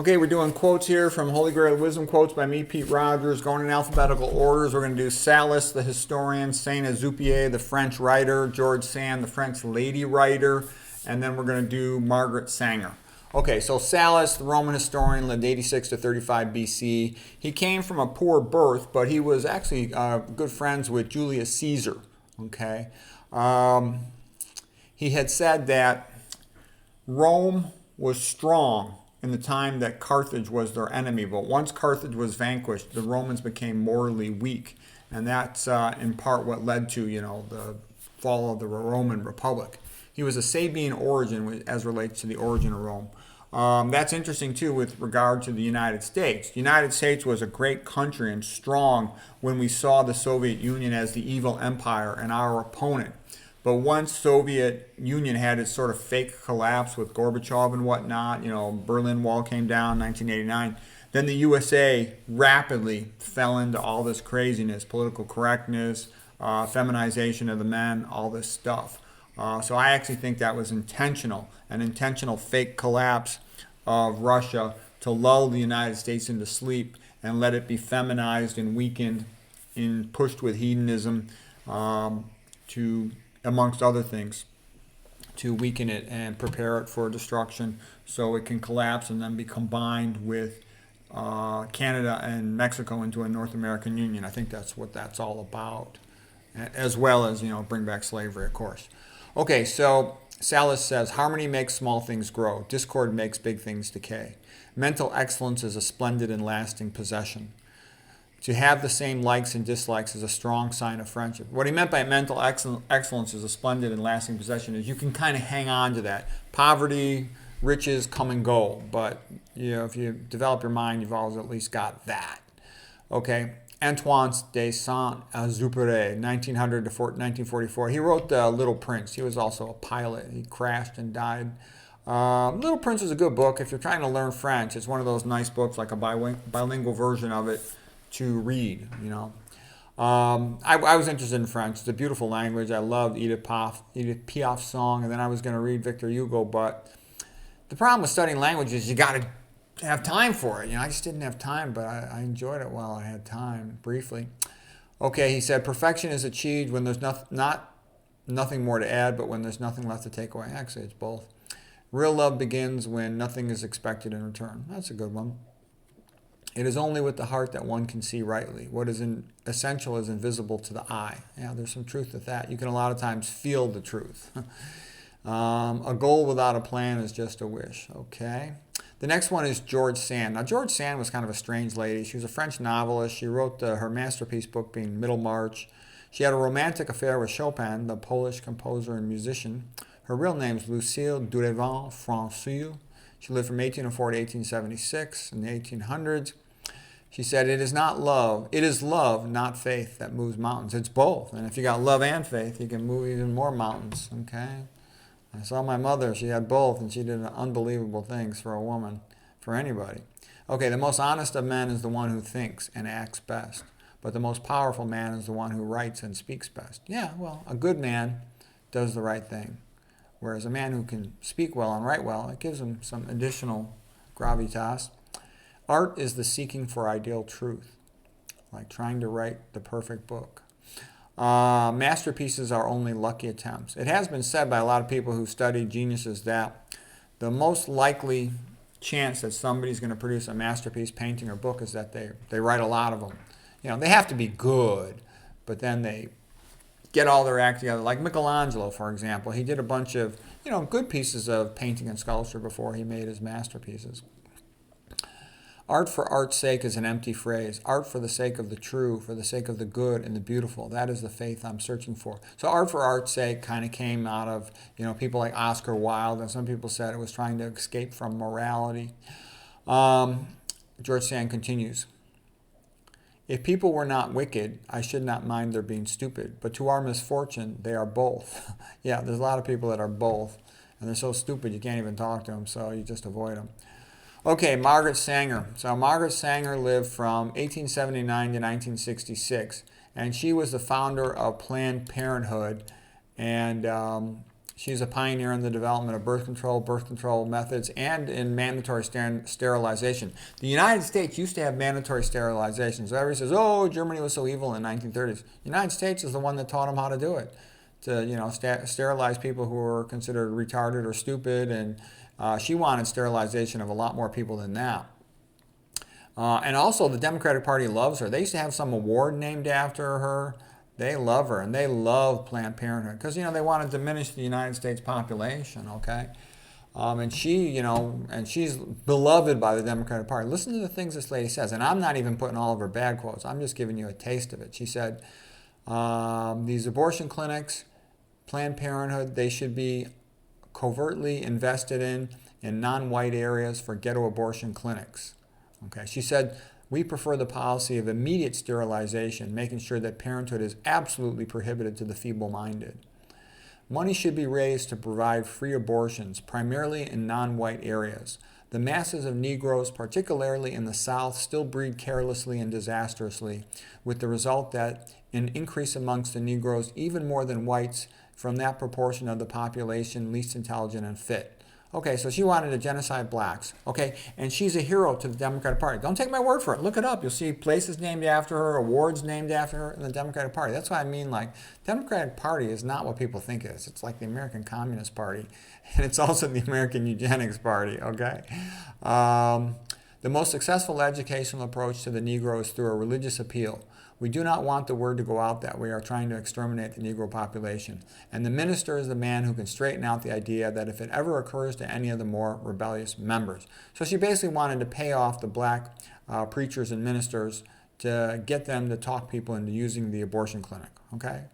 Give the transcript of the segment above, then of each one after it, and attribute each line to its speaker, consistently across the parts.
Speaker 1: Okay, we're doing quotes here from Holy Grail Wisdom Quotes by me, Pete Rogers, going in alphabetical orders. We're going to do Sallust, the historian, Saint Exupery, the French writer, George Sand, the French lady writer, and then we're going to do Margaret Sanger. Okay, so Sallust, the Roman historian, lived 86 to 35 BC. He came from a poor birth, but he was actually good friends with Julius Caesar. Okay, he had said that Rome was strong in the time that Carthage was their enemy. But once Carthage was vanquished, the Romans became morally weak. And that's in part what led to, the fall of the Roman Republic. He was a Sabine origin as relates to the origin of Rome. That's interesting, too, with regard to the United States. The United States was a great country and strong when we saw the Soviet Union as the evil empire and our opponent. But once Soviet Union had its sort of fake collapse with Gorbachev and whatnot, Berlin Wall came down in 1989, then the USA rapidly fell into all this craziness, political correctness, feminization of the men, all this stuff. So I actually think that was intentional, an intentional fake collapse of Russia to lull the United States into sleep and let it be feminized and weakened and pushed with hedonism to, amongst other things, to weaken it and prepare it for destruction so it can collapse and then be combined with Canada and Mexico into a North American Union. I think that's what that's all about, as well as, bring back slavery, of course. Okay, so Sallust says, harmony makes small things grow. Discord makes big things decay. Mental excellence is a splendid and lasting possession. To have the same likes and dislikes is a strong sign of friendship. What he meant by mental excellence is a splendid and lasting possession is you can kind of hang on to that. Poverty, riches come and go, but if you develop your mind, you've always at least got that. Okay, Antoine Saint Exupery, 1900 to 1944. He wrote The Little Prince. He was also a pilot. He crashed and died. Little Prince is a good book. If you're trying to learn French, it's one of those nice books, like a bilingual version of it, to read, I was interested in French. It's a beautiful language. I loved Edith Piaf's song, and then I was going to read Victor Hugo, but the problem with studying language is you got to have time for it. I just didn't have time, but I enjoyed it while I had time, briefly. Okay, he said, perfection is achieved when there's nothing more to add, but when there's nothing left to take away. Actually, it's both. Real love begins when nothing is expected in return. That's a good one. It is only with the heart that one can see rightly. What is essential is invisible to the eye. Yeah, there's some truth to that. You can a lot of times feel the truth. A goal without a plan is just a wish. Okay. The next one is George Sand. Now, George Sand was kind of a strange lady. She was a French novelist. She wrote her masterpiece book being Middlemarch. She had a romantic affair with Chopin, the Polish composer and musician. Her real name is Lucille Dudevant-Francois. She lived from 1804 to 1876 in the 1800s. She said, it is love, not faith, that moves mountains. It's both. And if you got love and faith, you can move even more mountains, okay? I saw my mother. She had both, and she did unbelievable things for a woman, for anybody. Okay, the most honest of men is the one who thinks and acts best. But the most powerful man is the one who writes and speaks best. Yeah, well, a good man does the right thing. Whereas a man who can speak well and write well, it gives him some additional gravitas. Art is the seeking for ideal truth, like trying to write the perfect book. Masterpieces are only lucky attempts. It has been said by a lot of people who study geniuses that the most likely chance that somebody's going to produce a masterpiece, painting or book, is that they write a lot of them. They have to be good, but then they get all their act together. Like Michelangelo, for example. He did a bunch of, good pieces of painting and sculpture before he made his masterpieces. Art for art's sake is an empty phrase. Art for the sake of the true, for the sake of the good and the beautiful. That is the faith I'm searching for. So art for art's sake kind of came out of, people like Oscar Wilde, and some people said it was trying to escape from morality. George Sand continues. If people were not wicked, I should not mind their being stupid. But to our misfortune, they are both. Yeah, there's a lot of people that are both. And they're so stupid you can't even talk to them, so you just avoid them. Okay, Margaret Sanger. So Margaret Sanger lived from 1879 to 1966. And she was the founder of Planned Parenthood. And She's a pioneer in the development of birth control methods, and in mandatory sterilization. The United States used to have mandatory sterilization. So everybody says, oh, Germany was so evil in the 1930s. The United States is the one that taught them how to do it, to sterilize people who were considered retarded or stupid. And she wanted sterilization of a lot more people than that. And also, the Democratic Party loves her. They used to have some award named after her. They love her, and they love Planned Parenthood because, they want to diminish the United States population, okay? And she's beloved by the Democratic Party. Listen to the things this lady says, and I'm not even putting all of her bad quotes. I'm just giving you a taste of it. She said, these abortion clinics, Planned Parenthood, they should be covertly invested in non-white areas for ghetto abortion clinics. Okay, she said, we prefer the policy of immediate sterilization, making sure that parenthood is absolutely prohibited to the feeble-minded. Money should be raised to provide free abortions, primarily in non-white areas. The masses of Negroes, particularly in the South, still breed carelessly and disastrously, with the result that an increase amongst the Negroes, even more than whites, from that proportion of the population least intelligent and fit. Okay, so she wanted to genocide blacks. Okay, and she's a hero to the Democratic Party. Don't take my word for it. Look it up. You'll see places named after her, awards named after her in the Democratic Party. That's what I mean. Like, Democratic Party is not what people think it is. It's like the American Communist Party, and it's also the American Eugenics Party. Okay. The most successful educational approach to the Negro is through a religious appeal. We do not want the word to go out that we are trying to exterminate the Negro population. And the minister is the man who can straighten out the idea that if it ever occurs to any of the more rebellious members. So she basically wanted to pay off the black preachers and ministers to get them to talk people into using the abortion clinic. Okay?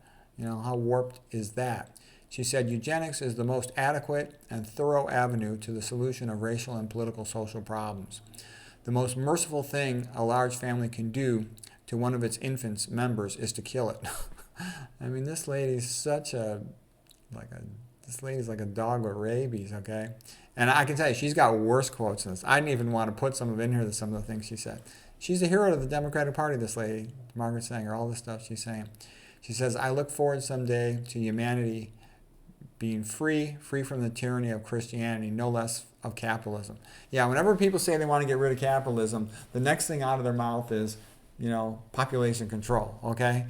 Speaker 1: How warped is that? She said eugenics is the most adequate and thorough avenue to the solution of racial and political social problems. The most merciful thing a large family can do to one of its infants members is to kill it. I mean, this lady's this lady's like a dog with rabies, okay? And I can tell you, she's got worse quotes than this. I didn't even want to put some of in here, some of the things she said. She's a hero to the Democratic Party, this lady, Margaret Sanger, all the stuff she's saying. She says, I look forward someday to humanity being free from the tyranny of Christianity, no less of capitalism. Yeah, whenever people say they want to get rid of capitalism, the next thing out of their mouth is, population control, okay?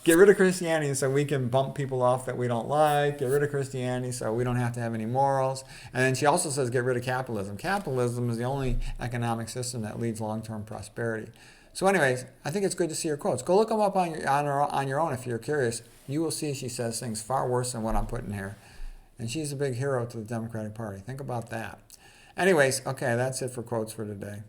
Speaker 1: Get rid of Christianity so we can bump people off that we don't like. Get rid of Christianity so we don't have to have any morals. And then she also says get rid of capitalism. Capitalism is the only economic system that leads long-term prosperity. So anyways, I think it's good to see her quotes. Go look them up on your own if you're curious. You will see she says things far worse than what I'm putting here. And she's a big hero to the Democratic Party. Think about that. Anyways, okay, that's it for quotes for today.